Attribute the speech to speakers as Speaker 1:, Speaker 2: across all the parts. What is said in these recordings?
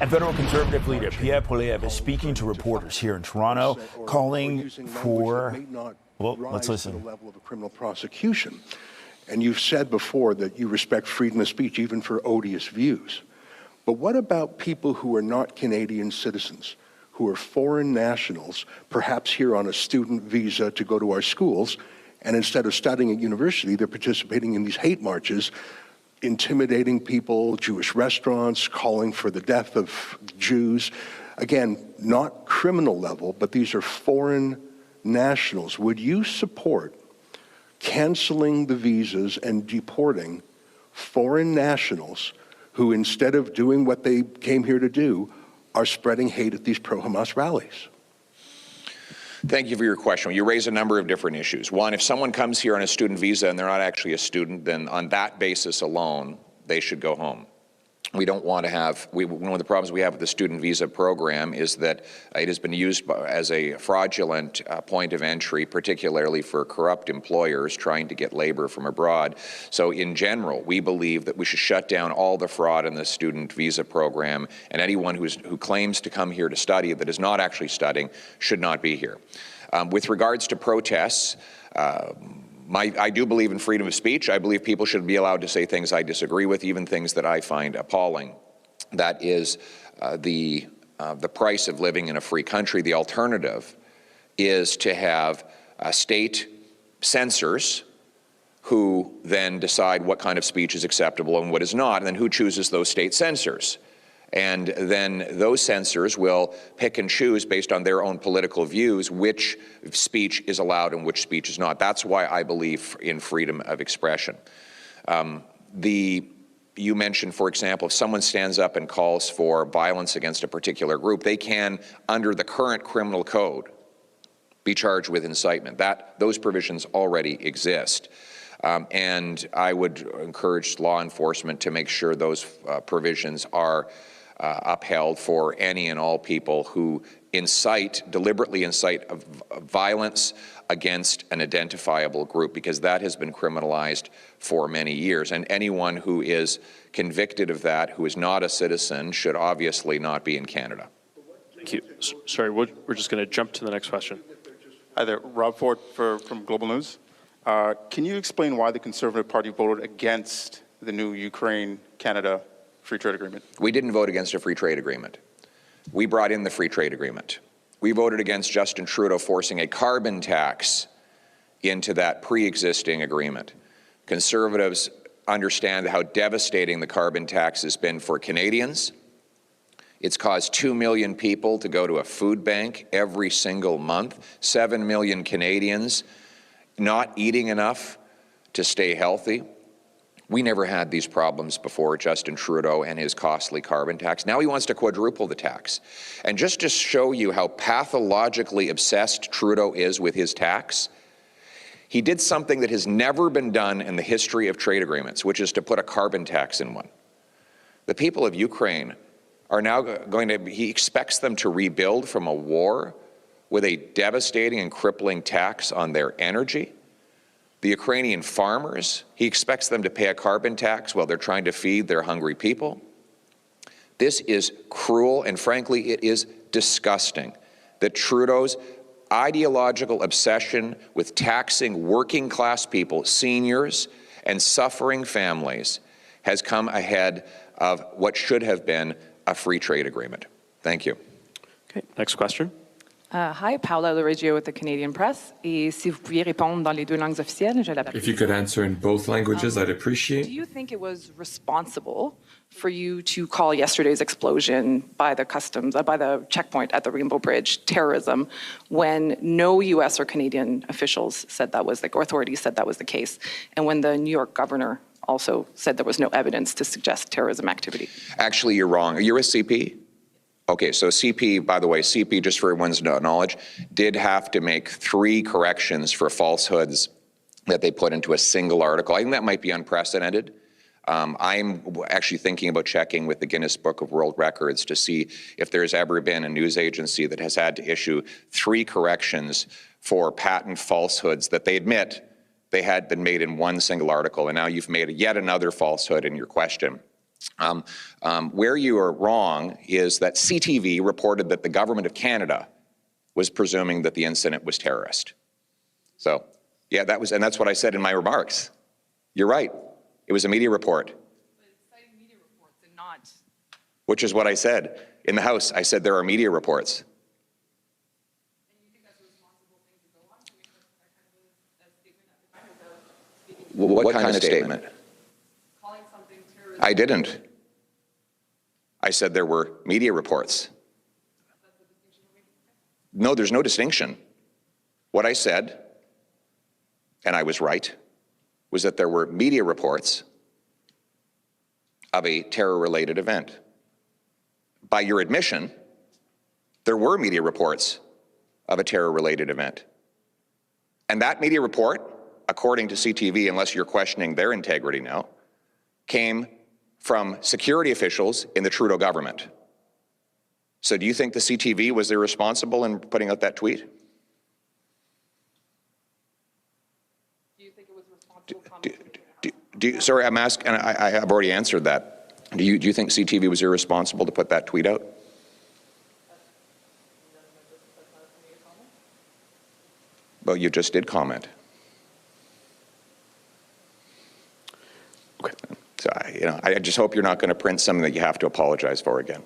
Speaker 1: And federal Conservative leader Pierre Polievre is speaking to reporters here in Toronto, calling for, well, let's listen.
Speaker 2: The level of a criminal prosecution. And you've said before that you respect freedom of speech even for odious views. But what about people who are not Canadian citizens, who are foreign nationals, perhaps here on a student visa to go to our schools, and instead of studying at university, they're participating in these hate marches, intimidating people, Jewish restaurants, calling for the death of Jews. Again, not criminal level, but these are foreign nationals. Would you support canceling the visas and deporting foreign nationals who, instead of doing what they came here to do, are spreading hate at these pro-Hamas rallies?
Speaker 3: Thank you for your question. You raise a number of different issues. One, if someone comes here on a student visa and they're not actually a student, then on that basis alone, they should go home. We don't want to have, one of the problems we have with the student visa program is that it has been used as a fraudulent point of entry, particularly for corrupt employers trying to get labor from abroad. So in general, we believe that we should shut down all the fraud in the student visa program, and anyone who claims to come here to study that is not actually studying should not be here. With regards to protests, I do believe in freedom of speech. I believe people should be allowed to say things I disagree with, even things that I find appalling. That is the price of living in a free country. The alternative is to have state censors who then decide what kind of speech is acceptable and what is not, and then who chooses those state censors. And then those censors will pick and choose based on their own political views which speech is allowed and which speech is not. That's why I believe in freedom of expression. You mentioned, for example, if someone stands up and calls for violence against a particular group, they can, under the current criminal code, be charged with incitement. Those provisions already exist. And I would encourage law enforcement to make sure those provisions are upheld for any and all people who deliberately incite violence against an identifiable group, because that has been criminalized for many years. And anyone who is convicted of that, who is not a citizen, should obviously not be in Canada.
Speaker 4: Thank you. Sorry, we're just going to jump to the next question.
Speaker 5: Hi there, Rob Ford from Global News. Can you explain why the Conservative Party voted against the new Ukraine-Canada free trade agreement?
Speaker 3: We didn't vote against a free trade agreement. We brought in the free trade agreement. We voted against Justin Trudeau forcing a carbon tax into that pre-existing agreement. Conservatives understand how devastating the carbon tax has been for Canadians. It's caused 2 million people to go to a food bank every single month, 7 million Canadians not eating enough to stay healthy. We never had these problems before Justin Trudeau and his costly carbon tax. Now he wants to quadruple the tax. And just to show you how pathologically obsessed Trudeau is with his tax, he did something that has never been done in the history of trade agreements, which is to put a carbon tax in one. The people of Ukraine are now he expects them to rebuild from a war with a devastating and crippling tax on their energy. The Ukrainian farmers, he expects them to pay a carbon tax while they're trying to feed their hungry people. This is cruel, and frankly, it is disgusting that Trudeau's ideological obsession with taxing working class people, seniors, and suffering families has come ahead of what should have been a free trade agreement. Thank you.
Speaker 4: Okay, next question.
Speaker 6: Hi, Paula Loregio with the Canadian Press. Et si vous pouviez répondre dans les deux langues officielles, je l'apprécie.
Speaker 7: If you could answer in both languages, I'd appreciate.
Speaker 6: Do you think it was responsible for you to call yesterday's explosion by the checkpoint at the Rainbow Bridge terrorism when no U.S. or Canadian officials said that was or authorities said that was the case, and when the New York governor also said there was no evidence to suggest terrorism activity?
Speaker 3: Actually, you're wrong. You're a CP? Okay, so CP, by the way, CP, just for everyone's knowledge, did have to make 3 corrections for falsehoods that they put into a single article. I think that might be unprecedented. I'm actually thinking about checking with the Guinness Book of World Records to see if there's ever been a news agency that has had to issue 3 corrections for patent falsehoods that they admit they had been made in one single article, and now you've made yet another falsehood in your question. Where you are wrong is that CTV reported that the government of Canada was presuming that the incident was terrorist. So, yeah, that's what I said in my remarks. You're right. It was a media report.
Speaker 6: But it's citing media reports and not.
Speaker 3: Which is what I said in the House. I said there are media reports.
Speaker 6: And you think that's a responsible thing to go on to make that kind of a statement at the time without speaking?
Speaker 3: What kind of statement?
Speaker 6: Calling something terrorist.
Speaker 3: I didn't. I said there were media reports. No, there's no distinction. What I said, and I was right, was that there were media reports of a terror-related event. By your admission, there were media reports of a terror-related event. And that media report, according to CTV, unless you're questioning their integrity now, came from security officials in the Trudeau government. So do you think the CTV was irresponsible in putting out that tweet?
Speaker 6: Do you think it was responsible?
Speaker 3: Sorry, I'm asking, and I have already answered that. Do you think CTV was irresponsible to put that tweet out? Well, you just did comment.
Speaker 4: Okay.
Speaker 3: So, I just hope you're not going to print something that you have to apologize for again.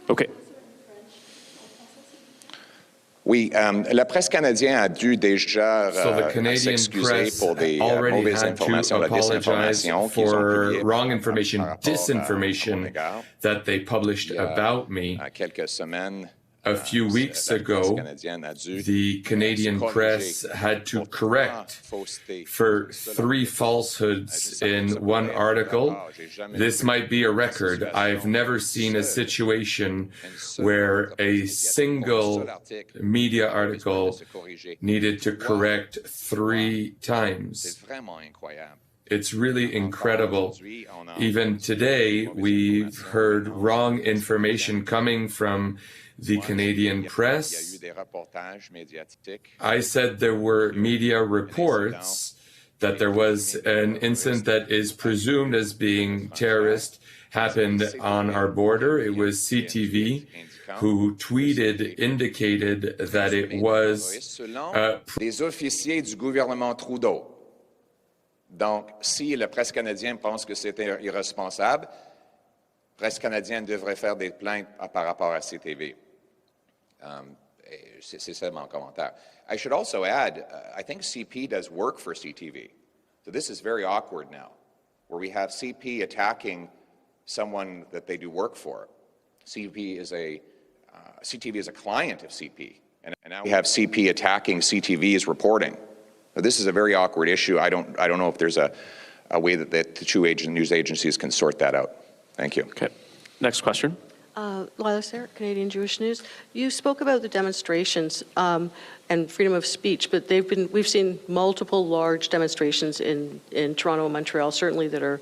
Speaker 4: Okay.
Speaker 3: Oui, la presse canadienne a dû déjà
Speaker 7: So the Canadian
Speaker 3: s'excuser
Speaker 7: press
Speaker 3: pour des
Speaker 7: already
Speaker 3: mauvaises
Speaker 7: had to
Speaker 3: informations, la
Speaker 7: apologize
Speaker 3: désinformation qu'ils ont
Speaker 7: for
Speaker 3: publiée
Speaker 7: wrong
Speaker 3: par
Speaker 7: information,
Speaker 3: rapport à mon
Speaker 7: disinformation
Speaker 3: égard.
Speaker 7: that they published about me.
Speaker 3: Quelques semaines,
Speaker 7: A few weeks ago, the Canadian press had to correct for 3 falsehoods in one article. This might be a record. I've never seen a situation where a single media article needed to correct 3 times. It's really incredible. Even today, we've heard wrong information coming from the Canadian press. I said there were media reports that there was an incident that is presumed as being terrorist happened on our border. It was CTV who tweeted, indicated that it was
Speaker 3: des officiers du gouvernement Trudeau. Donc, si la presse canadienne pense que c'est irresponsable, la presse canadienne devrait faire des plaintes par rapport à CTV. C'est ça mon commentaire. I should also add, I think CP does work for CTV. So this is very awkward now, where we have CP attacking someone that they do work for. CTV is a client of CP, and now we have CP attacking CTV's reporting. Now, this is a very awkward issue. I don't know if there's a way that the two news agencies can sort that out. Thank you.
Speaker 4: Okay. Next question.
Speaker 8: Lila Sarah, Canadian Jewish News. You spoke about the demonstrations and freedom of speech, but we've seen multiple large demonstrations in Toronto and Montreal, certainly that are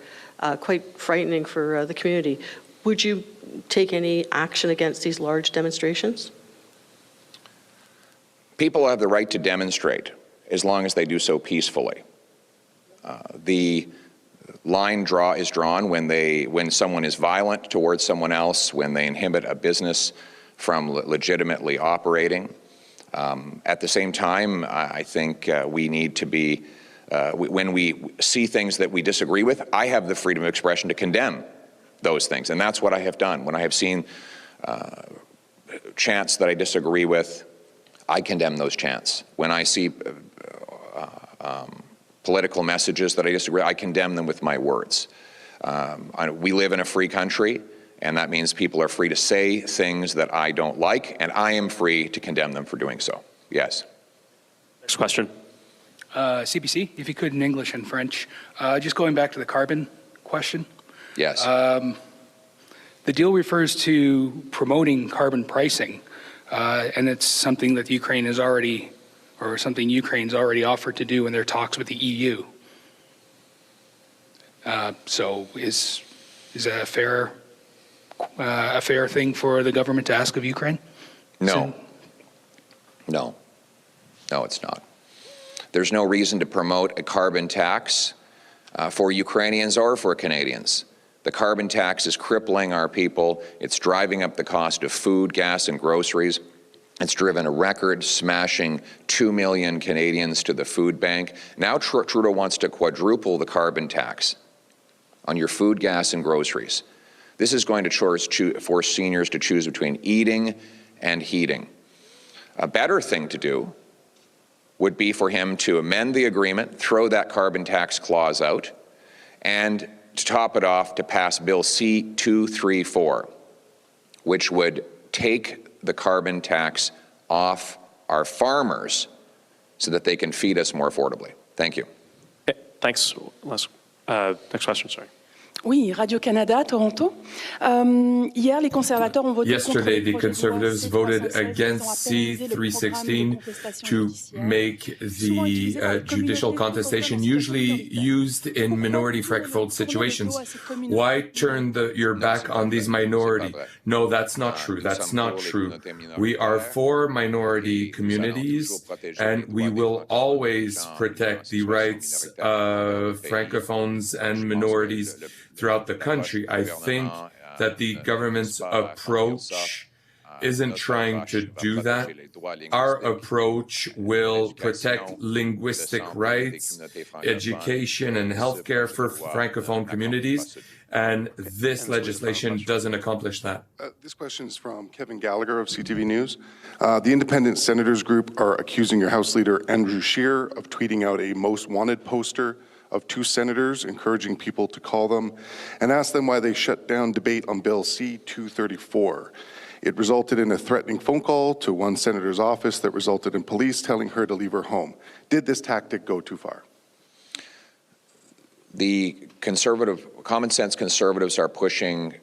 Speaker 8: quite frightening for the community. Would you take any action against these large demonstrations?
Speaker 3: People have the right to demonstrate as long as they do so peacefully. The line is drawn when someone is violent towards someone else, when they inhibit a business from legitimately operating. At the same time, I think we need to be, when we see things that we disagree with, I have the freedom of expression to condemn those things, and that's what I have done. When I have seen chants that I disagree with, I condemn those chants. When I see political messages that I disagree, I condemn them with my words. We live in a free country, and that means people are free to say things that I don't like, and I am free to condemn them for doing so. Yes.
Speaker 4: Next question.
Speaker 9: CBC, if you could in English and French. Just going back to the carbon question.
Speaker 3: Yes.
Speaker 9: The deal refers to promoting carbon pricing, and it's something that Ukraine has already, or something Ukraine's already offered to do in their talks with the EU. So is that a fair thing for the government to ask of Ukraine?
Speaker 3: No. No, it's not. There's no reason to promote a carbon tax for Ukrainians or for Canadians. The carbon tax is crippling our people. It's driving up the cost of food, gas, and groceries. It's driven a record-smashing 2 million Canadians to the food bank. Now Trudeau wants to quadruple the carbon tax on your food, gas, and groceries. This is going to force seniors to choose between eating and heating. A better thing to do would be for him to amend the agreement, throw that carbon tax clause out, and to top it off, to pass Bill C-234, which would take the carbon tax off our farmers so that they can feed us more affordably. Thank you.
Speaker 4: Thanks. Next question, sorry.
Speaker 10: Oui, Radio-Canada, Toronto. Hier, les conservateurs ont voté
Speaker 7: Yesterday, the Conservatives voted against C-316 to make the judicial contestation usually used in minority francophone situations. Why turn your back on these minority? No, that's not true. That's not true. We are for minority communities, and we will always protect the rights of francophones and minorities throughout the country. I think that the government's approach isn't trying to do that. Our approach will protect linguistic rights, education, and healthcare for Francophone communities, and this legislation doesn't accomplish that.
Speaker 11: This question is from Kevin Gallagher of CTV News. The Independent Senators Group are accusing your House Leader Andrew Scheer of tweeting out a most wanted poster of two senators, encouraging people to call them and ask them why they shut down debate on Bill C-234. It resulted in a threatening phone call to one senator's office that resulted in police telling her to leave her home. Did this tactic go too far?
Speaker 3: The common sense conservatives are pushing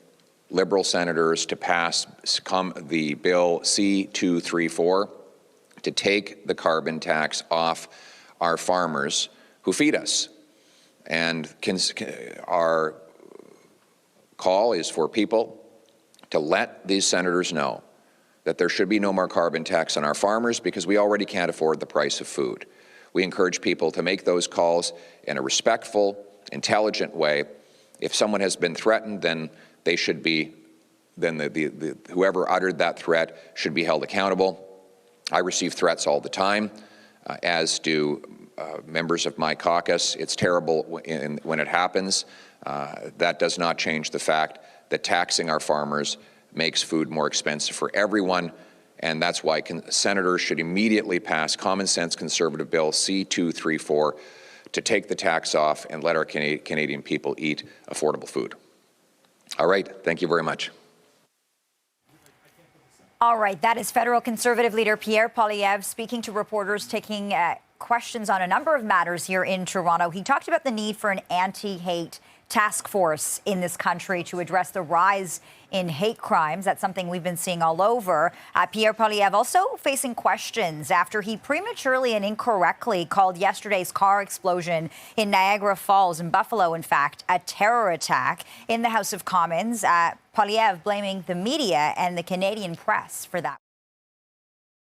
Speaker 3: Liberal senators to pass the Bill C-234 to take the carbon tax off our farmers who feed us. And our call is for people to let these senators know that there should be no more carbon tax on our farmers because we already can't afford the price of food. We encourage people to make those calls in a respectful, intelligent way. If someone has been threatened, then they should be, whoever uttered that threat should be held accountable. I receive threats all the time, as do members of my caucus. It's terrible when it happens. That does not change the fact that taxing our farmers makes food more expensive for everyone, and that's why senators should immediately pass common sense conservative bill C-234 to take the tax off and let our Canadian people eat affordable food. All right, thank you very much.
Speaker 12: All right, that is federal Conservative leader Pierre Polievre speaking to reporters, taking questions on a number of matters here in Toronto. He talked about the need for an anti-hate task force in this country to address the rise in hate crimes. That's something we've been seeing all over. Pierre Polievre also facing questions after he prematurely and incorrectly called yesterday's car explosion in Niagara Falls, in Buffalo, in fact, a terror attack. In the House of Commons, Polievre blaming the media and the Canadian press for that.